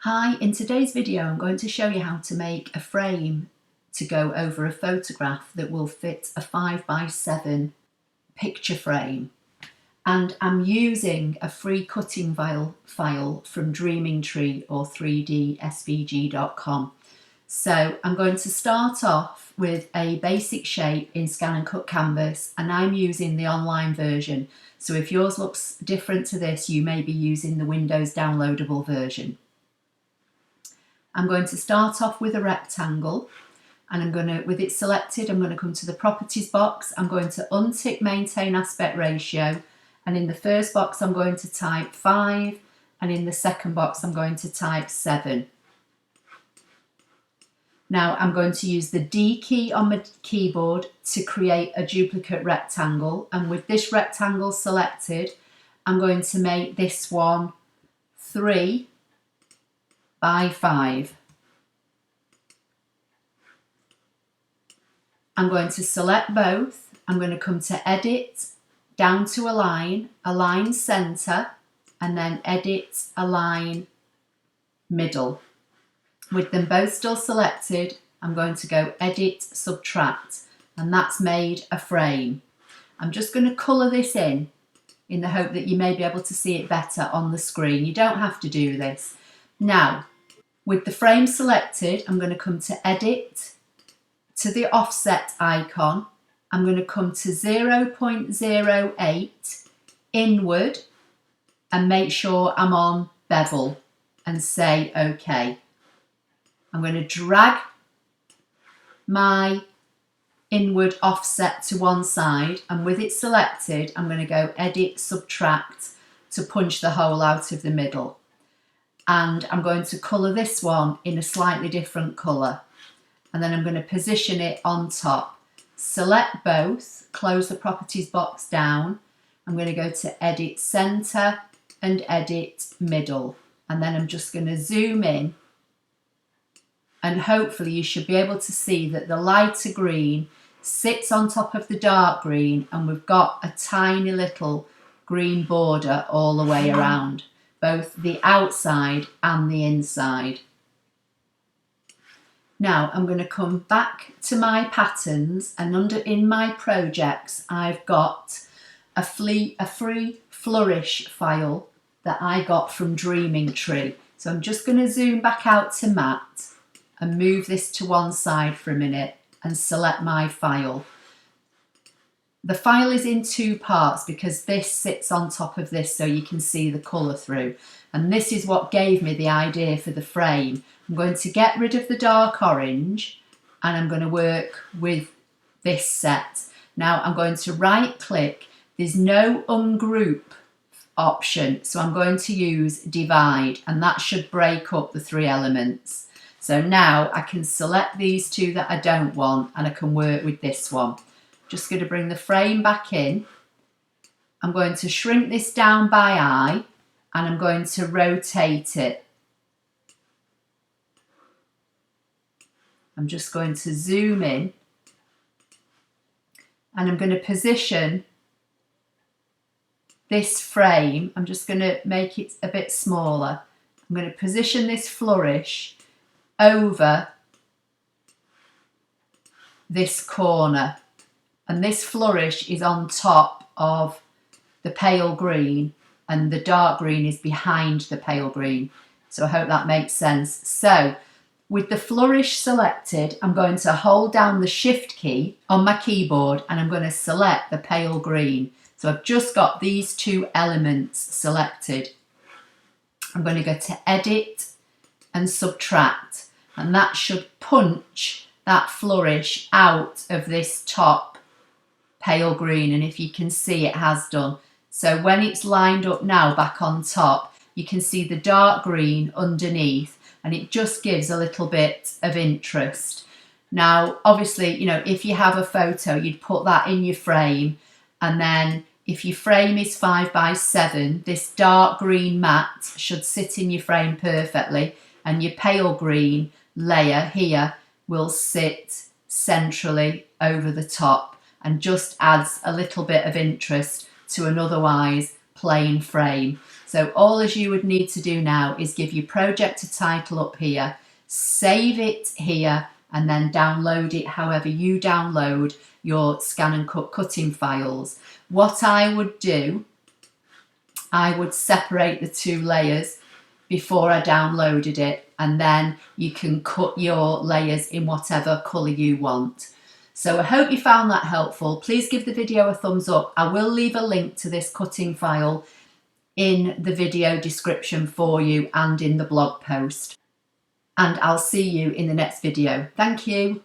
Hi, in today's video I'm going to show you how to make a frame to go over a photograph that will fit a 5x7 picture frame. And I'm using a free cutting file from Dreaming Tree or 3dsvg.com. So I'm going to start off with a basic shape in ScanNCut canvas, and I'm using the online version. So if yours looks different to this, you may be using the Windows downloadable version. I'm going to start off with a rectangle, and with it selected, I'm going to come to the properties box. I'm going to untick maintain aspect ratio, and in the first box I'm going to type 5, and in the second box I'm going to type 7. Now I'm going to use the D key on my keyboard to create a duplicate rectangle, and with this rectangle selected, I'm going to make this one 3 by 5. I'm going to select both. I'm going to come to edit, down to align center, and then edit, align middle. With them both still selected, I'm going to go edit, subtract, and that's made a frame. I'm just going to colour this in the hope that you may be able to see it better on the screen. You don't have to do this. Now, with the frame selected, I'm going to come to edit, to the offset icon. I'm going to come to 0.08 inward and make sure I'm on bevel and say OK. I'm going to drag my inward offset to one side, and with it selected, I'm going to go edit, subtract to punch the hole out of the middle. And I'm going to colour this one in a slightly different colour. And then I'm going to position it on top. Select both, close the properties box down. I'm going to go to edit center and edit middle. And then I'm just going to zoom in, and hopefully you should be able to see that the lighter green sits on top of the dark green, and we've got a tiny little green border all the way around, both the outside and the inside. Now I'm going to come back to my patterns, and in my projects I've got a free Flourish file that I got from Dreaming Tree. So I'm just going to zoom back out to Matte and move this to one side for a minute and select my file. The file is in two parts because this sits on top of this so you can see the colour through. And this is what gave me the idea for the frame. I'm going to get rid of the dark orange, and I'm going to work with this set. Now I'm going to right click. There's no ungroup option, so I'm going to use divide, and that should break up the three elements. So now I can select these two that I don't want, and I can work with this one. Just going to bring the frame back in. I'm going to shrink this down by eye, and I'm going to rotate it. I'm just going to zoom in, and I'm going to position this frame. I'm just going to make it a bit smaller. I'm going to position this Flourish over this corner, and this Flourish is on top of the pale green, and the dark green is behind the pale green. So I hope that makes sense. So with the Flourish selected, I'm going to hold down the Shift key on my keyboard, and I'm going to select the pale green. So I've just got these two elements selected. I'm going to go to edit and subtract, and that should punch that Flourish out of this top pale green, and if you can see, it has done. So when it's lined up now back on top, you can see the dark green underneath, and it just gives a little bit of interest. Now obviously, you know, if you have a photo, you'd put that in your frame, and then if your frame is 5x7, this dark green matte should sit in your frame perfectly, and your pale green layer here will sit centrally over the top and just adds a little bit of interest to an otherwise plain frame. So all as you would need to do now is give your project a title up here, save it here, and then download it however you download your ScanNCut cutting files. What I would do, I would separate the two layers before I downloaded it, and then you can cut your layers in whatever colour you want. So I hope you found that helpful. Please give the video a thumbs up. I will leave a link to this cutting file in the video description for you and in the blog post. And I'll see you in the next video. Thank you.